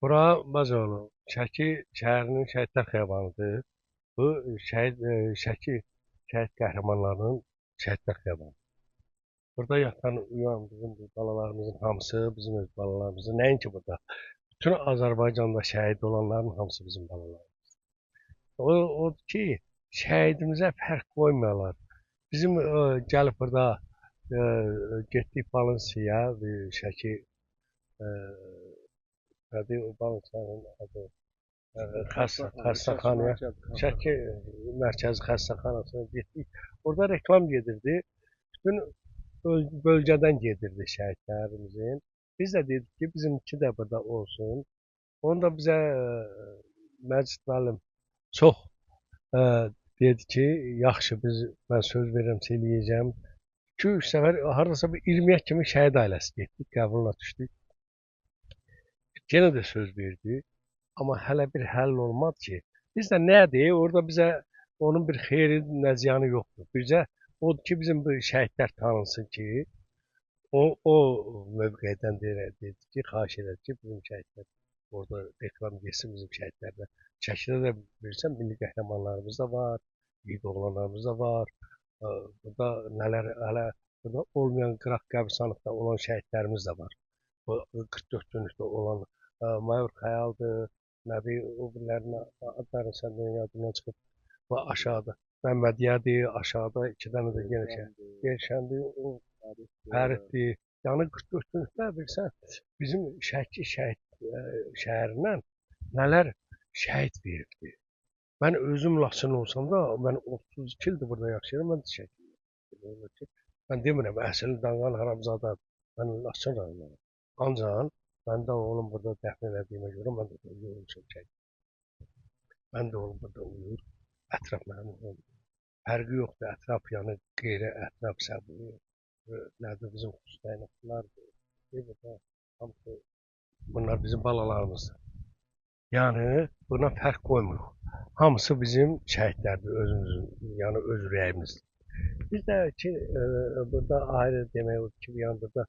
Bura Bazoğlu, Şəki şəhərinin şəhidlər xiyabanıdır. Bu Şəki şəhid qəhrəmanlarının şəhidlər xiyabanı. Burada yatan, uyan bizim bu balalarımızın hamısı bizim öz balalarımızdır. Nəinki burada. Bütün Azərbaycanda şəhid olanların hamısı bizim balalarımız. Odur ki, şəhidimizə fərq qoymuyorlar. Bizim gəlib burada e, getdik Balınsıya, Şəki e, nədir o Balınsıyanın adı? Xəstəxanaya, Şəki Mərkəzi Xəstəxanasına getdik. Orada reklam gedirdi. Bütün bölgədən gedirdi şəhidlərimizin. Biz də dedik ki, bizimki də burada olsun. Onu da bizə Məcid müəllim çox ə, dedi ki, yaxşı mən söz verirəm, eləyəcəm. 2-3 səfər hardasa bir 20-yə kimi şəhid ailəsi getdik, qəbuluna düşdük. Yenə də söz verdi. Amma hələ bir həll olmadı ki, biz də nədir? Orada bizə onun bir xeyri, nə ziyanı yoxdur. Bizə odur ki, bizim bu şəhidlər tanınsın ki, o mövqedən dedi ki, xahiş edək ki, bizim şəhidlər orada reklam getsin bizim şəhidlərlə. Şəkidə də bilirsən, milli qəhrəmanlarımız da var, yiğit oğlanlarımız da var. Burada nələr hələ burada olmayan qıraq qəbristanlıqda olan şəhidlərimiz də var. Bu 44 günlükdə olan Mayor Xəyaldır, nədir, o birilərinin adları səndən yadımdan çıxıb. Və aşağıda Məmmədiyədir, aşağıda 2 dənə də yenə Gerşəndir, o Fəriddir. Yəni 44 günlükdə bilirsən, bizim Şəki şəhərindən nələr şəhid veribdir. Mən özüm Laçın olsam da, mən 32 ildir burada yaşayıram, mən də şəhid. Mən demirəm, əsl Danqan Haramzadadır. Mən Laçın rayonuyam. Ancaq mən də oğlum burada dəfn elədiyimə görə mən də uyurum çək. Mən də oğlum burada uyur. Ətraf mənim oğlum. Fərqi yoxdur. Ətraf yəni qeyri ətraf səbri. Nədir bizim xüsusiyyətlərdir. Burada hamısı bunlar bizim balalarımızdır. Yəni buna fərq qoymuruq. Hamısı bizim şəhidlərdir özümüzün, yəni öz ürəyimizdir. Biz də ki burada ayrı demək olar ki, yəni burada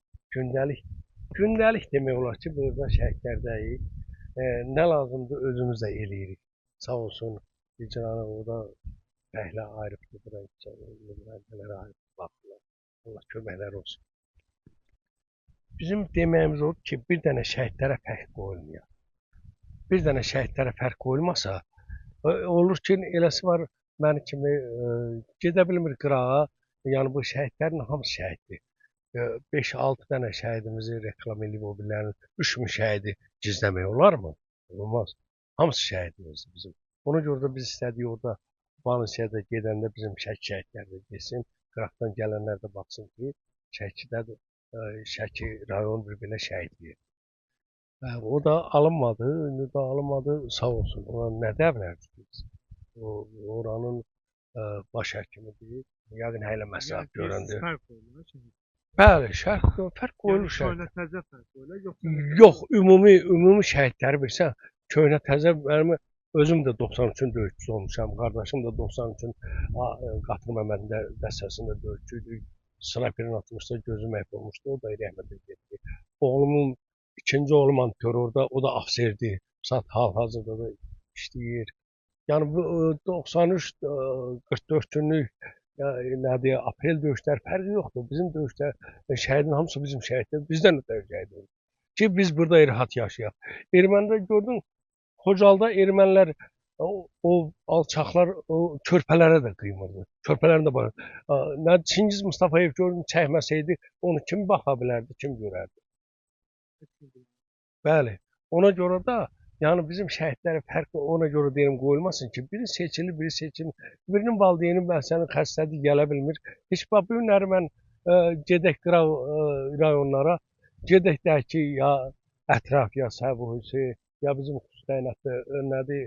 gündəlik demək olar ki, burada şəhidlərdəyik. Nə lazımdır özümüz də eləyirik. Sağ olsun icranı orada fəhlə ayrıbdır, bura müəllimləri ayrıb baxırlar. Allah köməkləri olsun. Bizim deməyimiz odur ki, bir dənə şəhidlərə fərq qoyulmuyor. Bir dənə şəhidlərə fərq qoyulmasa, olur ki, eləsi var məni kimi gedə bilmir qırağa. Yəni bu şəhidlərin hamısı şəhiddir. 5-6 dənə şəhidimizi reklam edib o birilərinin 3000 şəhidi gizləmək olarmı? Olmaz. Hamısı şəhidimizdir bizim. Ona görə də biz istədik orada Balınsiyada gedəndə bizim Şəki şəhidləri desin, qıraqdan gələnlər də baxsın ki, Şəkidə Şəki rayon bir belə şəhidliyi. O da alınmadı, indi də alınmadı, sağ olsun. Ona nə deyə bilərdik biz? Oranın baş həkimidir. Yəqin hələ məsləhət görəndə. Bəli, fərq qoyulur şəhid. Təzə fərq qoyulur, Yox, ümumi şəhidləri bilsən, köhnə təzə mənim özüm də 93-ün döyüşçüsü olmuşam, qardaşım da 93-ün Qatır Məmmədin dəstəsində döyüşçü idi. Snayperin atmışsa gözü məhv olmuşdu, o da rəhmətə getdi. Oğlumun ikinci oğlum antyor orada, o da ofserdir. Saat hal-hazırda da işləyir. Yəni bu 93 44 günlük nədir, aprel döyüşlər fərqi yoxdur. Bizim döyüşlər şəhidin hamısı bizim şəhiddir. Bizdən də şəhid olur. Ki biz burada rahat yaşayaq. Ermənidə gördün, Xocalda ermənilər o alçaqlar o körpələrə də qıymırdı. Körpələrin də var. Nə Çingiz Mustafayev gördün çəkməsəydi, onu kim baxa bilərdi, kim görərdi? Bəli. Ona görə də yəni bizim şəhidlərə fərqli ona görə deyirəm qoyulmasın ki, biri seçilir, biri seçilmir. Birinin valideyni məsələn xəstədir, gələ bilmir. Heç bax bu günləri mən gedək qıraq rayonlara, gedək deyək ki, ya ətraf, ya Səbuhisi, ya bizim xüsusi təyinatlı nədir,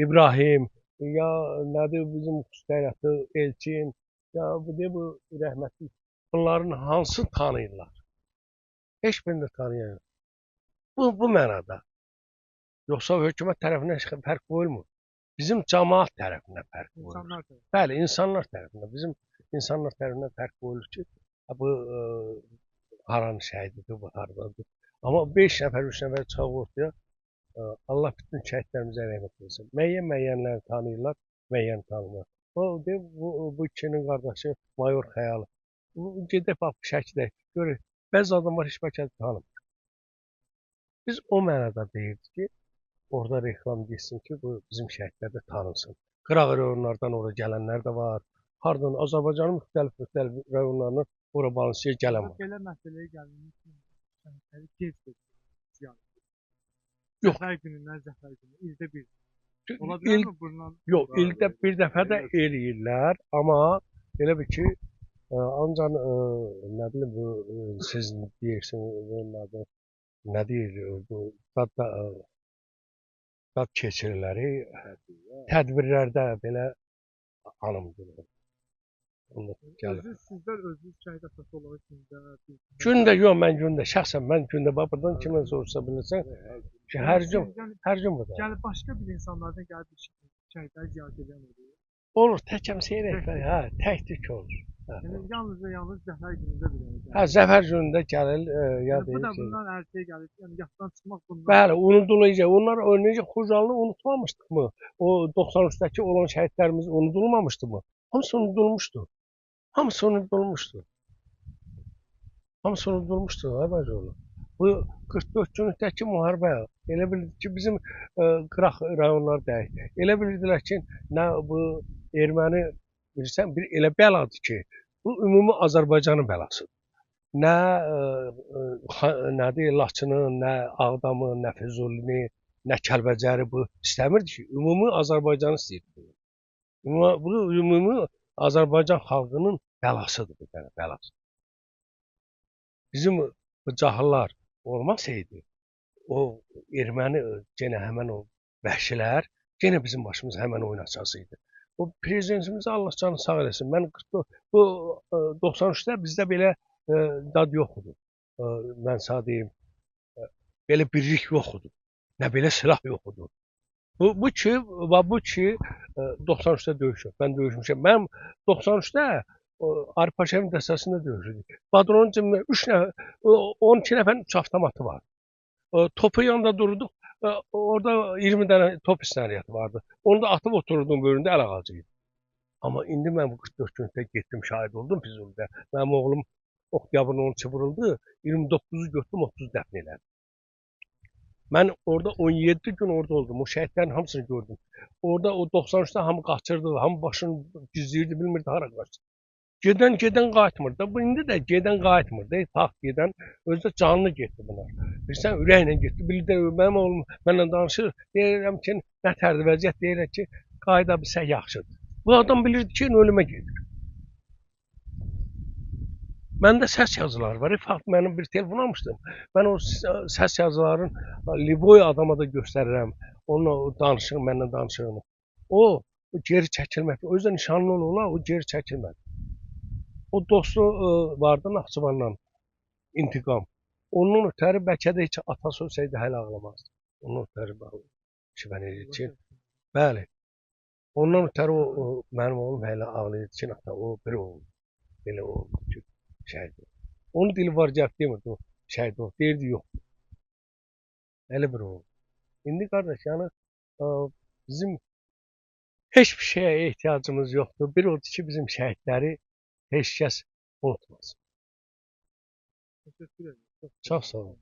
İbrahim, ya nədir bizim xüsusi təyinatlı Elçin, ya bu rəhmətli bunların hansı tanıyırlar? Heç birini tanıyan yox. Bu mənada. Yoxsa hökumət tərəfindən fərq qoyulmur. Bizim cəmaət tərəfindən fərq qoyulur. Bəli, insanlar tərəfindən. Bizim insanlar tərəfindən fərq qoyulur ki, bu haranın şəhididir, bu haradadır. Amma 5 nəfər, 3 nəfər çıxaq ortaya Allah bütün şəhidlərimizə rəhmət etsin. Müəyyənləri tanıyırlar, müəyyən tanımır. Bu ikinin qardaşı Mayor Xəyal. Gedib bax şəkildə görür. Bəzi adamlar heç bəlkə tanımır. Biz o mənada deyirdik ki, orada reklam getsin ki, bu bizim şəhidlər də tanınsın. Qıraq rayonlardan ora gələnlər də var. Hardan Azərbaycanın müxtəlif rayonlarından ora balansıya gələn var. Belə məsələyə gəldiyimiz kimi gec ziyan. Yox. Zəfər günündən zəfər günü, ildə bir. Ola İl, bilər mi bundan? yox, ildə bir dəfə də eləyirlər, amma elə bir ki, ancaq nə bilim bu siz deyirsiniz bunlarda nə deyir bu dad keçiriləri tədbirlərdə belə anımdır. Özünüz sizlər özünüz şəhid atası olaraq gündə Gündə yox, mən gündə şəxsən mən gündə bax burdan kimə soruşsa bilirsən ki, hər gün burada. Yəni başqa bir insanlardan gəlib şəhidləri ziyarət edən olur. Olur, təkəm seyrək, hə, tək olur. Yəni yalnız zəfər günündə bir. Hə, zəfər günündə gəlir, yad Bu da edir. bundan ərtəyə gəlir. Yəni yaddan çıxmaq bundan. Bəli, unudulacaq. Onlar necə Xocalı unutmamışdıqmı? O 93-dəki olan şəhidlərimiz unudulmamışdı mı? Hamısı unudulmuşdu. Hamısı unudulmuşdu. Hamısı unudulmuşdu, Azərbaycanlı. Bu 44 günlükdəki müharibə elə bildik ki, bizim qıraq rayonlar deyil. Elə bildilər ki, nə bu erməni bilirsən, bir elə bəladır ki, bu ümumi Azərbaycanın bəlasıdır. Nədir Laçının, nə Ağdamın, nə Füzulini, nə Kəlbəcəri bu istəmirdi ki, ümumi Azərbaycanı istəyirdi. Bu ümumi Azərbaycan xalqının bəlasıdır bu dənə bəlası. Bizim bu cahillar olmasaydı, o erməni gene həmən o vəhşilər gene bizim başımız həmən oynasasıydı. O prezidentimiz Allah canı sağ eləsin. Mən bu 93-də bizdə belə dad yox idi. Mən sağ deyim, belə birlik yox idi. Nə belə silah yox idi. Bu ki 93-də döyüşüb. Mən döyüşmüşəm. Mən 93-də Arpaşevin dəstəsində döyüşürdük. Badronun cibində 12 nəfərin 3 avtomatı var. Topu yanında dururduq. Orada 20 dənə top isnariyyatı vardı. Onu da atıb otururdum bölündə əl ağacıydı. Amma indi mən bu 44 günlükdə getdim, şahid oldum Füzulidə. Mənim oğlum oktyabrın 13-ü vuruldu. 29-u götürdüm, 30 dəfn elədim. Mən orada 17 gün orada oldum. O şəhidlərin hamısını gördüm. Orada o 93-də hamı qaçırdı, hamı başını gizləyirdi, bilmirdi hara qaçdı. Gedən qayıtmır da. Bu indi də gedən qayıtmır da. Taq gedən özü də canlı getdi bunlar. Bilirsən, ürəklə getdi. Bir də mənim oğlum mənlə danışır. Deyirəm ki, nə tərdi vəziyyət deyirəm ki, qayıda bilsə yaxşıdır. Bu adam bilirdi ki, ölümə gedir. Məndə səs yazıları var. Fakt mənim bir telefon almışdım. Mən o səs yazıların Liboy adama da göstərirəm. Onunla danışır, mənlə danışığını. O geri çəkilmədi. O yüzden nişanlı ola, o geri çəkilmədi. O dostu vardı Naxçıvanla, intiqam. Onun ötəri bəlkə də heç atası olsaydı hələ ağlamazdı. Onun ötəri şübhən edir ki, bəli. Ondan ötəri mənim oğlum hələ ağlayırdı ki, o bir oğlum. Belə oldu ki, şəhid oldu. Onun dili var gəlib demirdi o şəhid oldu. Deyirdi yox. Elə bir oğlum. İndi qardaş, yəni bizim heç bir şeyə ehtiyacımız yoxdur. Bir oldu ki, bizim şəhidləri heç kəs unutmasın. Teşekkür ederim. Çox sağ olun.